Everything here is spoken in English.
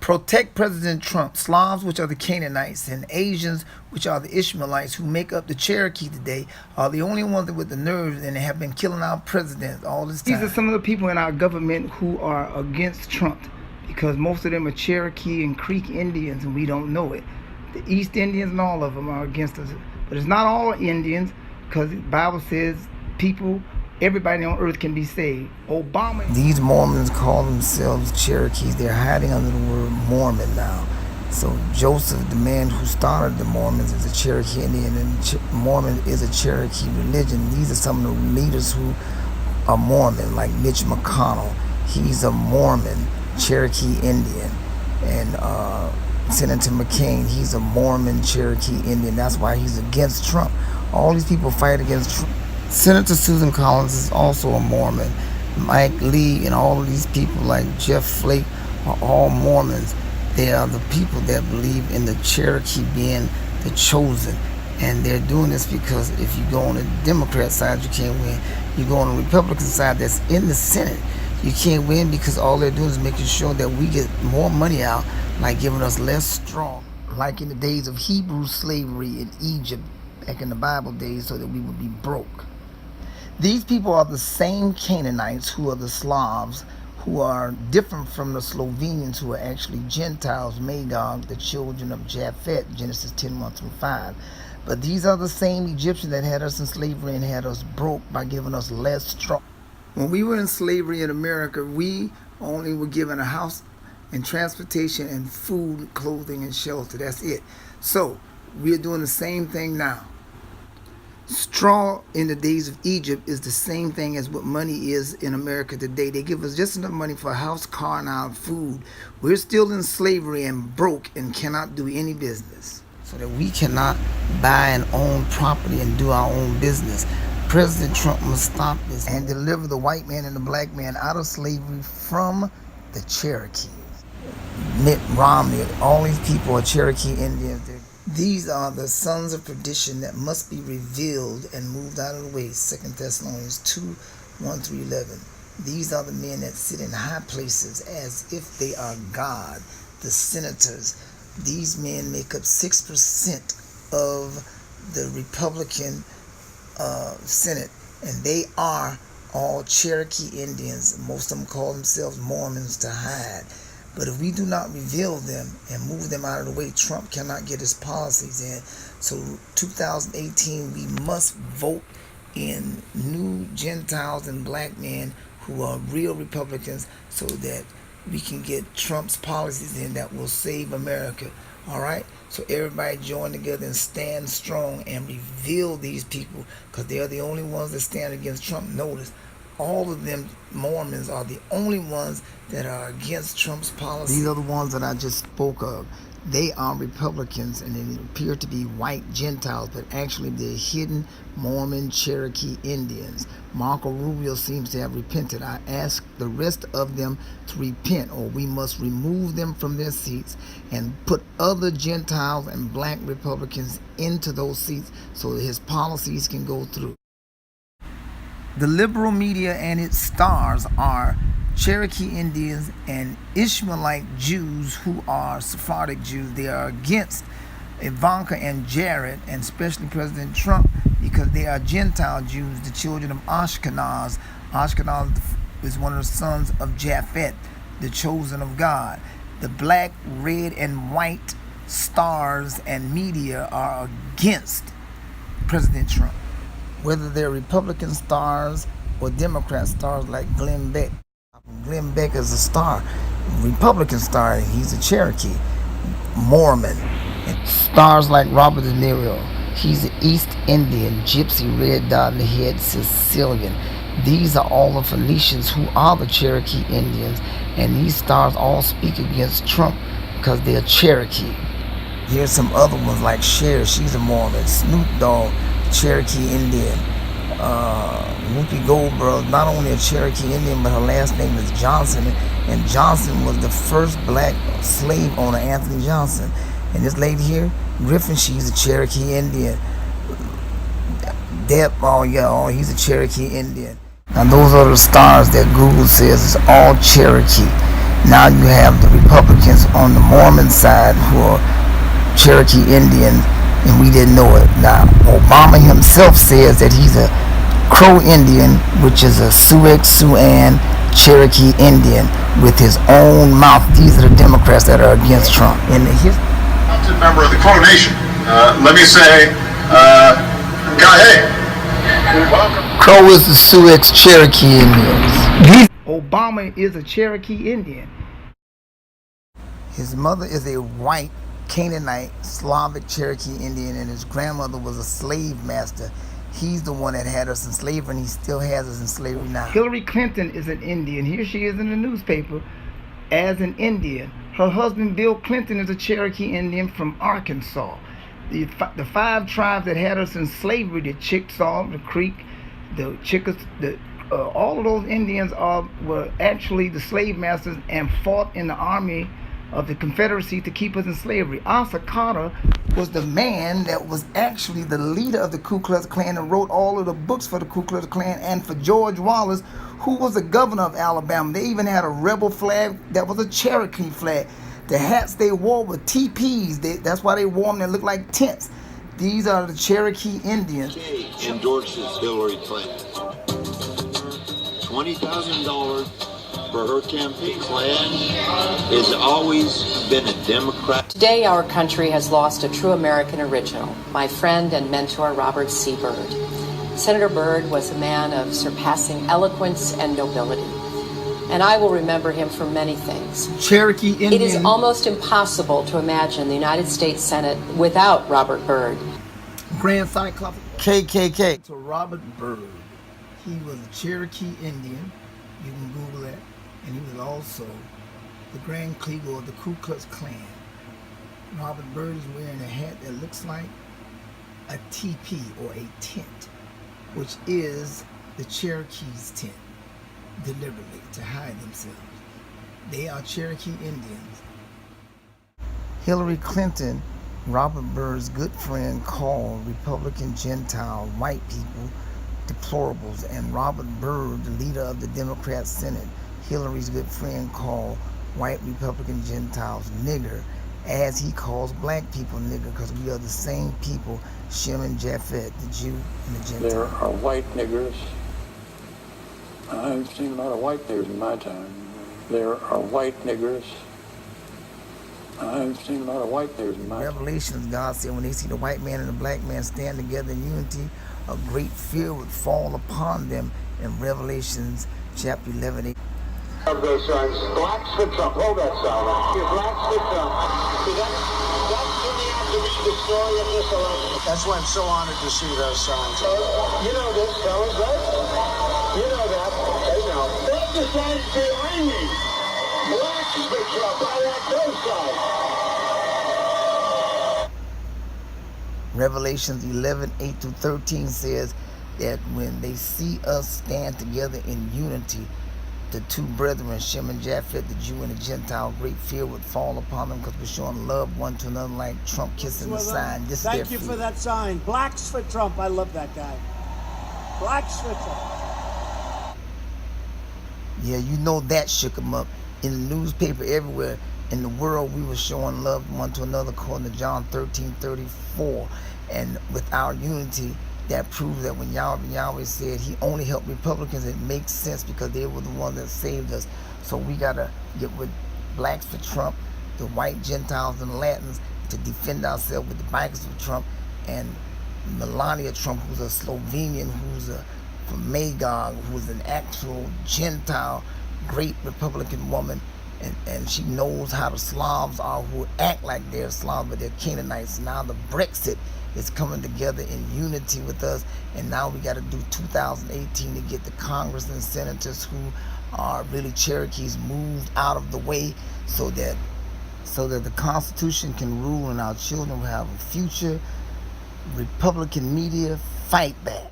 Protect President Trump. Slavs, which are the Canaanites, and Asians, which are the Ishmaelites, who make up the Cherokee today, are the only ones with the nerve and have been killing our president all this time. These are some of the people in our government who are against Trump, because most of them are Cherokee and Creek Indians, and we don't know it. The East Indians and all of them are against us. But it's not all Indians, because the Bible says everybody on earth can be saved. Obama. These Mormons call themselves Cherokees. They're hiding under the word Mormon now. So Joseph, the man who started the Mormons, is a Cherokee Indian, and Mormon is a Cherokee religion. These are some of the leaders who are Mormon, like Mitch McConnell. He's a Mormon, Cherokee Indian. And Senator McCain, he's a Mormon, Cherokee Indian. That's why he's against Trump. All these people fight against Trump. Senator Susan Collins is also a Mormon. Mike Lee and all of these people like Jeff Flake are all Mormons. They are the people that believe in the Cherokee being the chosen. And they're doing this because if you go on the Democrat side, you can't win. You go on the Republican side that's in the Senate, you can't win, because all they're doing is making sure that we get more money out, like giving us less straw, like in the days of Hebrew slavery in Egypt, back in the Bible days, so that we would be broke. These people are the same Canaanites who are the Slavs, who are different from the Slovenians, who are actually Gentiles, Magog, the children of Japhet, Genesis 10:1-5. But these are the same Egyptians that had us in slavery and had us broke by giving us less straw. When we were in slavery in America, we only were given a house and transportation and food, clothing, and shelter. That's it. So we're doing the same thing now. Straw in the days of Egypt is the same thing as what money is in America today. They give us just enough money for a house, car, and our food. We're still in slavery and broke and cannot do any business. So that we cannot buy and own property and do our own business. President Trump must stop this and deliver the white man and the black man out of slavery from the Cherokees. Mitt Romney, all these people are Cherokee Indians. These are the sons of perdition that must be revealed and moved out of the way. 2 Thessalonians 2:1-11. These are the men that sit in high places as if they are God, the senators. These men make up 6% of the Republican Senate, and they are all Cherokee Indians. Most of them call themselves Mormons to hide. But if we do not reveal them and move them out of the way, Trump cannot get his policies in. So 2018, we must vote in new Gentiles and black men who are real Republicans, so that we can get Trump's policies in that will save America. All right? So everybody join together and stand strong and reveal these people, because they are the only ones that stand against Trump. Notice, all of them Mormons are the only ones that are against Trump's policy. These are the ones that I just spoke of. They are Republicans, and they appear to be white Gentiles, but actually they're hidden Mormon Cherokee Indians. Marco Rubio seems to have repented. I ask the rest of them to repent, or we must remove them from their seats and put other Gentiles and black Republicans into those seats so that his policies can go through. The liberal media and its stars are Cherokee Indians and Ishmaelite Jews who are Sephardic Jews. They are against Ivanka and Jared, and especially President Trump, because they are Gentile Jews, the children of Ashkenaz. Ashkenaz is one of the sons of Japhet, the chosen of God. The black, red, and white stars and media are against President Trump, whether they're Republican stars or Democrat stars like Glenn Beck. Glenn Beck is a star, Republican star, and he's a Cherokee, Mormon. And stars like Robert De Niro, he's an East Indian, Gypsy, red dot in the head, Sicilian. These are all the Phoenicians who are the Cherokee Indians, and these stars all speak against Trump because they're Cherokee. Here's some other ones like Cher, she's a Mormon. Snoop Dogg, Cherokee Indian. Whoopi Goldberg, not only a Cherokee Indian, but her last name is Johnson, and Johnson was the first black slave owner, Anthony Johnson. And this lady here, Griffin, she's a Cherokee Indian. Depp, he's a Cherokee Indian. Now those are the stars that Google says is all Cherokee. Now you have the Republicans on the Morman side who are Cherokee Indians, and we didn't know it. Now, Obama himself says that he's a Crow Indian, which is a Sioux-Siouan Cherokee Indian, with his own mouth. These are the Democrats that are against Trump. In the history, member of the Crow Nation. Let me say, hey, welcome. Crow is the Sioux Cherokee Indians. Obama is a Cherokee Indian. His mother is a white Canaanite Slavic Cherokee Indian, and his grandmother was a slave master. He's the one that had us in slavery, and he still has us in slavery now. Hillary Clinton is an Indian. Here she is in the newspaper as an Indian. Her husband, Bill Clinton, is a Cherokee Indian from Arkansas. The 5 tribes that had us in slavery, the Chickasaw, the Creek, the Chickas, all of those Indians were actually the slave masters and fought in the army of the Confederacy to keep us in slavery. Asa Carter was the man that was actually the leader of the Ku Klux Klan and wrote all of the books for the Ku Klux Klan and for George Wallace, who was the governor of Alabama. They even had a rebel flag that was a Cherokee flag. The hats they wore were teepees. That's why they wore them. They looked like tents. These are the Cherokee Indians. Endorses Hillary Clinton. $20,000 for her campaign plan has always been a Democrat. Today, our country has lost a true American original, my friend and mentor, Robert C. Byrd. Senator Byrd was a man of surpassing eloquence and nobility, and I will remember him for many things. Cherokee Indian. It is almost impossible to imagine the United States Senate without Robert Byrd. Grand Cyclops KKK. So Robert Byrd, he was a Cherokee Indian. You can Google that. And he was also the Grand Kleagle of the Ku Klux Klan. Robert Byrd is wearing a hat that looks like a teepee or a tent, which is the Cherokees' tent, deliberately to hide themselves. They are Cherokee Indians. Hillary Clinton, Robert Byrd's good friend, called Republican Gentile white people deplorables, and Robert Byrd, the leader of the Democrat Senate, Hillary's good friend, called white Republican Gentiles nigger, as he calls black people nigger, because we are the same people, Shem and Japheth, the Jew and the Gentile. There are white niggers. I've seen a lot of white niggers in my time. There are white niggers. I've seen a lot of white niggers in my time. Revelations, God said, when they see the white man and the black man stand together in unity, a great fear would fall upon them, in Revelations chapter 11. Of those signs, blacks for Trump. Hold that sign up. You're blacks for Trump. See, that's when you have to read the story of this election. That's why I'm so honored to see those signs. You know this, fellas, right? You know that. They know. That's the signs behind me. Blacks for Trump. I like those signs. Revelations 11:8-13 says that when they see us stand together in unity, the two brethren, Shem and Japheth, the Jew and the Gentile, great fear would fall upon them, because we're showing love one to another like Trump kissing the sign. This Thank you for that sign. Blacks for Trump. I love that guy. Blacks for Trump. Yeah, you know that shook them up. In the newspaper everywhere in the world, we were showing love one to another, according to John 13:34. And with our unity, that proves that when Yahweh said he only helped Republicans, it makes sense, because they were the ones that saved us. So we got to get with blacks for Trump, the white Gentiles and Latins, to defend ourselves with the bikers for Trump, and Melania Trump, who's a Slovenian, who's from Magog, who's an actual Gentile, great Republican woman. And she knows how the Slavs are, who act like they're Slavs, but they're Canaanites. Now the Brexit is coming together in unity with us, and now we got to do 2018 to get the Congress and senators who are really Cherokees moved out of the way, so that the Constitution can rule and our children will have a future. Republican media, fight back.